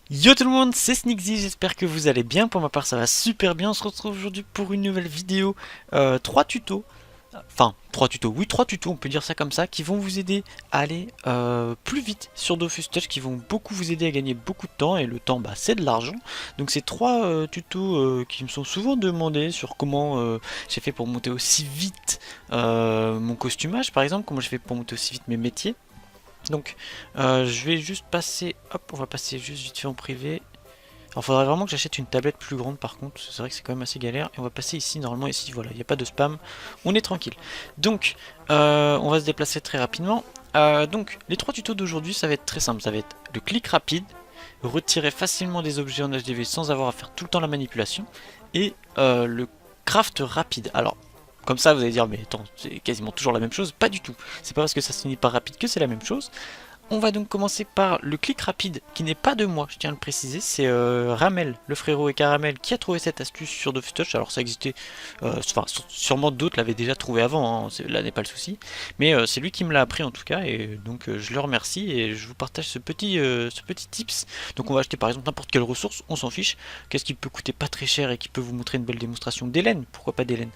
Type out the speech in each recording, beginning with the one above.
Yo tout le monde, c'est Sneakzy, j'espère que vous allez bien. Pour ma part, ça va super bien. On se retrouve aujourd'hui pour une nouvelle vidéo. 3 tutos, enfin 3 tutos, oui 3 tutos, on peut dire ça comme ça, qui vont vous aider à aller plus vite sur Dofus Touch, qui vont beaucoup vous aider à gagner beaucoup de temps. Et le temps, bah, c'est de l'argent. Donc c'est 3 tutos qui me sont souvent demandés sur comment j'ai fait pour monter aussi vite mon costumage, par exemple, comment j'ai fait pour monter aussi vite mes métiers. Donc je vais juste passer, hop, on va passer juste vite fait en privé. Alors faudrait vraiment que j'achète une tablette plus grande par contre, c'est vrai que c'est quand même assez galère. Et on va passer ici, normalement ici, voilà, il n'y a pas de spam, on est tranquille. Donc on va se déplacer très rapidement. Donc les 3 tutos d'aujourd'hui, ça va être très simple, ça va être le clic rapide, retirer facilement des objets en HDV sans avoir à faire tout le temps la manipulation, et le craft rapide. Alors comme ça vous allez dire mais attends, c'est quasiment toujours la même chose, pas du tout. C'est pas parce que ça se finit par rapide que c'est la même chose. On va donc commencer par le clic rapide, qui n'est pas de moi, je tiens à le préciser, c'est Ramel, le frérot et Caramel, qui a trouvé cette astuce sur Dofus Touch. Alors ça existait, enfin sûrement d'autres l'avaient déjà trouvé avant, hein, là n'est pas le souci, mais c'est lui qui me l'a appris en tout cas, et donc je le remercie et je vous partage ce petit tips. Donc on va acheter par exemple n'importe quelle ressource, on s'en fiche, qu'est-ce qui peut coûter pas très cher et qui peut vous montrer une belle démonstration d'Hélène, pourquoi pas d'Hélène.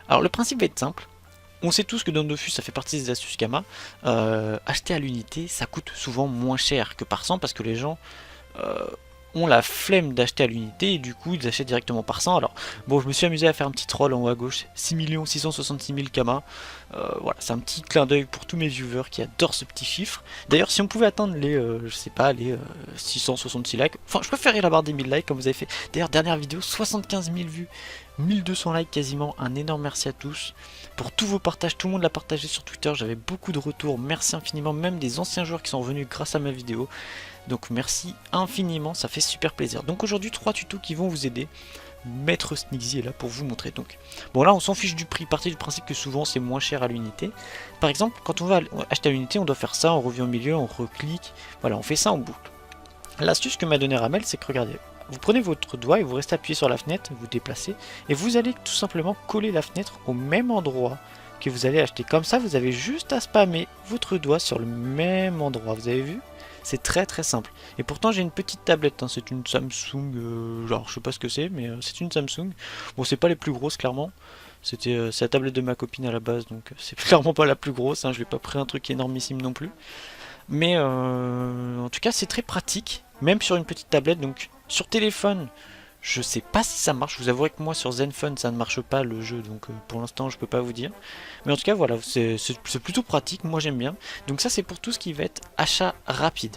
Alors le principe va être simple. On sait tous que dans Dofus, ça fait partie des astuces Kama. Acheter à l'unité, ça coûte souvent moins cher que par 100 parce que les gens euh, ont la flemme d'acheter à l'unité et du coup ils achètent directement par 100. Alors bon, je me suis amusé à faire un petit troll en haut à gauche, 6 666 000 Kama. Voilà, c'est un petit clin d'œil pour tous mes viewers qui adorent ce petit chiffre. D'ailleurs, si on pouvait atteindre les, je sais pas, les 666 likes, enfin je préférerais la barre des 1000 likes comme vous avez fait. D'ailleurs, dernière vidéo, 75 000 vues, 1200 likes quasiment, un énorme merci à tous pour tous vos partages, tout le monde l'a partagé sur Twitter, j'avais beaucoup de retours, merci infiniment, même des anciens joueurs qui sont venus grâce à ma vidéo, donc merci infiniment, ça fait super plaisir. Donc aujourd'hui 3 tutos qui vont vous aider, Maître Sneakzy est là pour vous montrer. Donc bon, là on s'en fiche du prix, partez du principe que souvent c'est moins cher à l'unité. Par exemple, quand on va acheter à l'unité, on doit faire ça, on revient au milieu, on reclique, voilà, on fait ça en boucle. L'astuce que m'a donné Ramel, c'est que regardez, vous prenez votre doigt et vous restez appuyé sur la fenêtre, vous déplacez, et vous allez tout simplement coller la fenêtre au même endroit que vous allez acheter. Comme ça, vous avez juste à spammer votre doigt sur le même endroit. Vous avez vu? C'est très très simple. Et pourtant, j'ai une petite tablette, hein. C'est une Samsung, genre je sais pas ce que c'est, mais c'est une Samsung. Bon, c'est pas les plus grosses, clairement. C'est la tablette de ma copine à la base, donc c'est clairement pas la plus grosse, hein. Je vais pas pris un truc énormissime non plus. Mais en tout cas, c'est très pratique, même sur une petite tablette. Donc sur téléphone, je sais pas si ça marche. Je vous avouerai que moi sur Zenfone, ça ne marche pas le jeu, donc pour l'instant, je peux pas vous dire. Mais en tout cas, voilà, c'est plutôt pratique. Moi, j'aime bien. Donc ça, c'est pour tout ce qui va être achat rapide.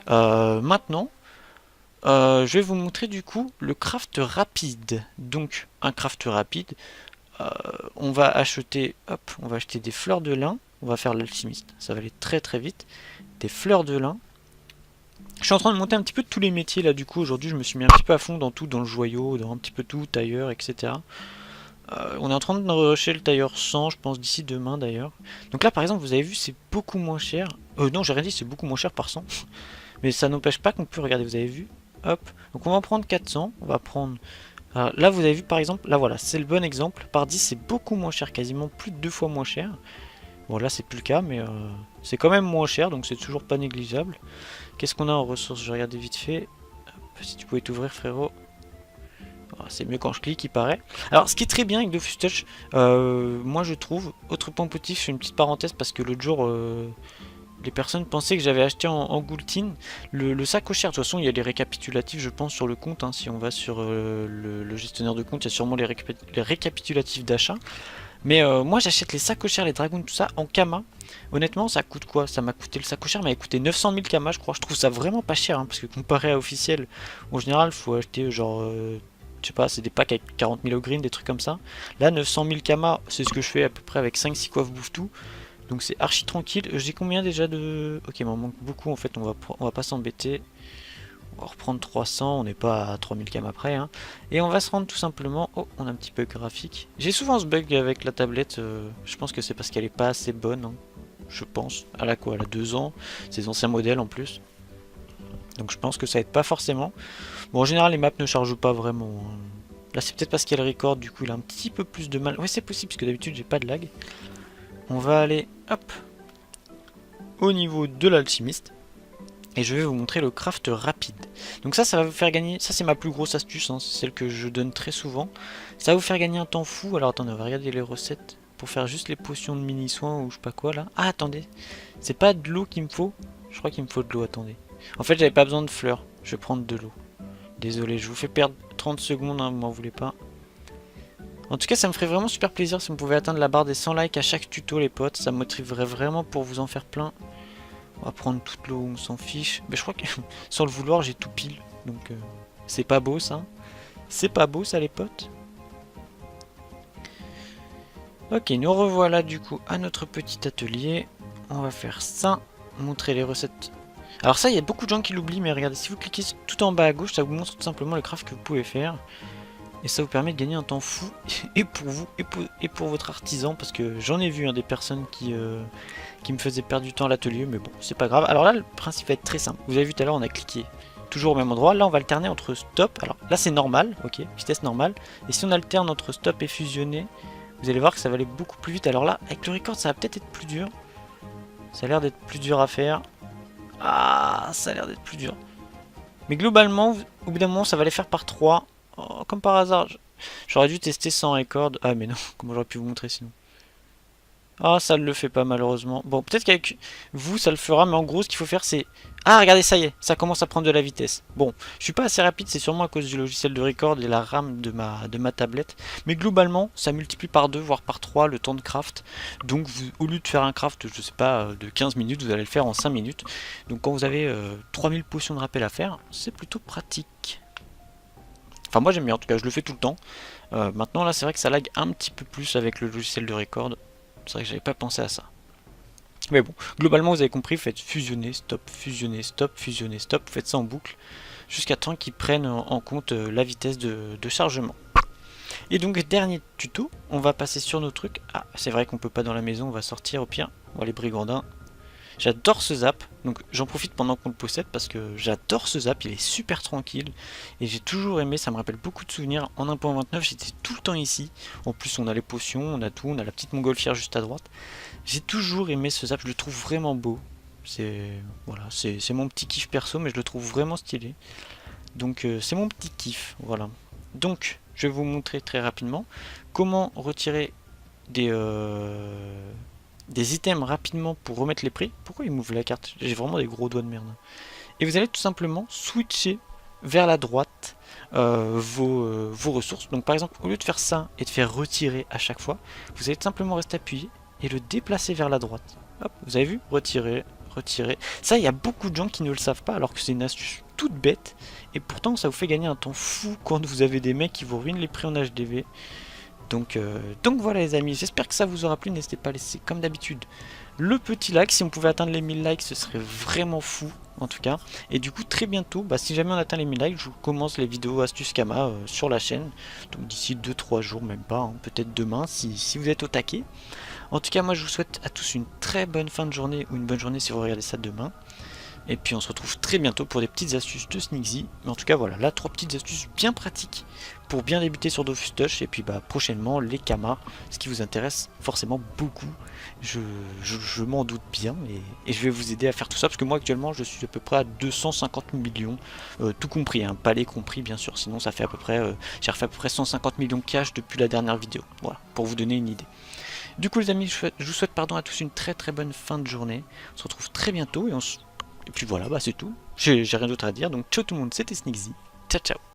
Maintenant, je vais vous montrer du coup le craft rapide. Donc un craft rapide, euh, on va acheter, hop, on va acheter des fleurs de lin. On va faire l'alchimiste. Ça va aller très très vite. Des fleurs de lin. Je suis en train de monter un petit peu de tous les métiers là, du coup aujourd'hui je me suis mis un petit peu à fond dans tout, dans le joyau, dans un petit peu tout, tailleur, etc. On est en train de rusher le tailleur 100, je pense d'ici demain d'ailleurs. Donc là par exemple vous avez vu c'est beaucoup moins cher. Non, j'ai rien dit, c'est beaucoup moins cher par 100. Mais ça n'empêche pas qu'on peut regarder, vous avez vu. Hop, donc on va en prendre 400, on va prendre... Alors, là vous avez vu par exemple, là voilà, c'est le bon exemple. Par 10 c'est beaucoup moins cher, quasiment plus de 2 fois moins cher. Bon là c'est plus le cas mais c'est quand même moins cher donc c'est toujours pas négligeable. Qu'est-ce qu'on a en ressources? Je vais regarder vite fait. Hop, si tu pouvais t'ouvrir frérot. Oh, c'est mieux quand je clique il paraît. Alors ce qui est très bien avec Dofus Touch, moi je trouve, autre point positif, je fais une petite parenthèse parce que l'autre jour les personnes pensaient que j'avais acheté en Goultine le sac au cher. De toute façon il y a les récapitulatifs je pense sur le compte, hein. Si on va sur le gestionnaire de compte il y a sûrement les récapitulatifs d'achat. Mais moi j'achète les sacochères, les dragons, tout ça en Kama. Honnêtement, ça coûte quoi? Ça m'a coûté, le sacochère m'a coûté 900 000 Kama, je crois. Je trouve ça vraiment pas cher, hein, parce que comparé à officiel, en général, il faut acheter genre, je sais pas, c'est des packs avec 40 000 au green, des trucs comme ça. Là, 900 000 Kama, c'est ce que je fais à peu près avec 5-6 coiffes bouffe tout. Donc c'est archi tranquille. J'ai combien déjà de... Ok, il m'en manque beaucoup en fait, on va pas s'embêter. On va reprendre 300, on n'est pas à 3000 km après. Hein. Et on va se rendre tout simplement... Oh, on a un petit bug graphique. J'ai souvent ce bug avec la tablette. Je pense que c'est parce qu'elle est pas assez bonne. Hein. Je pense. Elle a quoi? Elle a 2 ans. C'est anciens modèles en plus. Donc je pense que ça aide pas forcément. Bon, en général, les maps ne chargent pas vraiment. Hein. Là, c'est peut-être parce qu'elle record. Du coup, il a un petit peu plus de mal. Ouais, c'est possible parce que d'habitude, j'ai pas de lag. On va aller, hop, au niveau de l'alchimiste. Et je vais vous montrer le craft rapide. Donc ça va vous faire gagner, ça c'est ma plus grosse astuce, hein, c'est celle que je donne très souvent. Ça va vous faire gagner un temps fou. Alors attendez, on va regarder les recettes pour faire juste les potions de mini soins ou je sais pas quoi là. Ah attendez, c'est pas de l'eau qu'il me faut. Je crois qu'il me faut de l'eau, attendez. En fait j'avais pas besoin de fleurs, je vais prendre de l'eau. Désolé, je vous fais perdre 30 secondes, hein, vous m'en voulez pas. En tout cas ça me ferait vraiment super plaisir si on pouvait atteindre la barre des 100 likes à chaque tuto les potes. Ça me motiverait vraiment pour vous en faire plein. On va prendre toute l'eau, on s'en fiche. Mais je crois que sans le vouloir, j'ai tout pile. Donc c'est pas beau ça. C'est pas beau ça les potes. Ok, nous revoilà du coup à notre petit atelier. On va faire ça. Montrer les recettes. Alors ça, il y a beaucoup de gens qui l'oublient, mais regardez, si vous cliquez tout en bas à gauche, ça vous montre tout simplement le craft que vous pouvez faire. Et ça vous permet de gagner un temps fou, et pour vous, et pour votre artisan, parce que j'en ai vu des personnes qui me faisaient perdre du temps à l'atelier, mais bon, c'est pas grave. Alors là, le principe va être très simple. Vous avez vu tout à l'heure, on a cliqué toujours au même endroit. Là, on va alterner entre stop. Alors là, c'est normal, ok, vitesse normale. Et si on alterne entre stop et fusionner, vous allez voir que ça va aller beaucoup plus vite. Alors là, avec le record, ça va peut-être être plus dur. Ça a l'air d'être plus dur à faire. Ah, ça a l'air d'être plus dur. Mais globalement, au bout d'un moment, ça va les faire par 3. Oh, comme par hasard. J'aurais dû tester sans record. Ah, mais non, comment j'aurais pu vous montrer sinon? Ah, ça ne le fait pas malheureusement. Bon, peut-être qu'avec vous, ça le fera, mais en gros, ce qu'il faut faire, c'est... Ah, regardez, ça y est, ça commence à prendre de la vitesse. Bon, je suis pas assez rapide, c'est sûrement à cause du logiciel de record et la RAM de ma tablette. Mais globalement, ça multiplie par 2, voire par 3 le temps de craft. Donc, au lieu de faire un craft, je sais pas, de 15 minutes, vous allez le faire en 5 minutes. Donc, quand vous avez 3000 potions de rappel à faire, c'est plutôt pratique. Enfin, moi j'aime bien, en tout cas, je le fais tout le temps. Maintenant, là, c'est vrai que ça lag un petit peu plus avec le logiciel de record. C'est vrai que j'avais pas pensé à ça. Mais bon, globalement vous avez compris, faites fusionner, stop, fusionner, stop, fusionner, stop, faites ça en boucle, jusqu'à temps qu'ils prennent en compte la vitesse de chargement. Et donc dernier tuto, on va passer sur nos trucs. Ah, c'est vrai qu'on peut pas dans la maison, on va sortir au pire. Bon les brigandins. J'adore ce zap, donc j'en profite pendant qu'on le possède parce que j'adore ce zap, il est super tranquille et j'ai toujours aimé, ça me rappelle beaucoup de souvenirs. En 1.29 j'étais tout le temps ici, en plus on a les potions, on a tout, on a la petite montgolfière juste à droite. J'ai toujours aimé ce zap, je le trouve vraiment beau. C'est voilà, c'est mon petit kiff perso, mais je le trouve vraiment stylé. Donc c'est mon petit kiff, voilà. Donc je vais vous montrer très rapidement comment retirer des items rapidement pour remettre les prix. Pourquoi il m'ouvre la carte? J'ai vraiment des gros doigts de merde. Et vous allez tout simplement switcher vers la droite vos ressources. Donc par exemple, au lieu de faire ça et de faire retirer à chaque fois, vous allez tout simplement rester appuyé et le déplacer vers la droite. Hop, vous avez vu? Retirer, retirer. Ça, il y a beaucoup de gens qui ne le savent pas alors que c'est une astuce toute bête. Et pourtant, ça vous fait gagner un temps fou quand vous avez des mecs qui vous ruinent les prix en HDV. Donc voilà les amis, j'espère que ça vous aura plu, n'hésitez pas à laisser comme d'habitude le petit like, si on pouvait atteindre les 1000 likes ce serait vraiment fou en tout cas. Et du coup très bientôt, si jamais on atteint les 1000 likes, je vous commence les vidéos astuces Kama sur la chaîne. Donc d'ici 2-3 jours, même pas, hein, peut-être demain si vous êtes au taquet. En tout cas moi je vous souhaite à tous une très bonne fin de journée ou une bonne journée si vous regardez ça demain. Et puis on se retrouve très bientôt pour des petites astuces de Sneaksy. Mais en tout cas voilà, là 3 petites astuces bien pratiques pour bien débuter sur Dofus Touch. Et puis prochainement les Kama, ce qui vous intéresse forcément beaucoup. Je m'en doute bien et je vais vous aider à faire tout ça. Parce que moi actuellement je suis à peu près à 250 millions, tout compris, hein, pas les compris bien sûr. Sinon ça fait à peu près, j'ai refait à peu près 150 millions de cash depuis la dernière vidéo. Voilà, pour vous donner une idée. Du coup les amis, je vous souhaite à tous une très bonne fin de journée. On se retrouve très bientôt et puis voilà, c'est tout. J'ai rien d'autre à dire. Donc ciao tout le monde, c'était Sneaksy. Ciao ciao.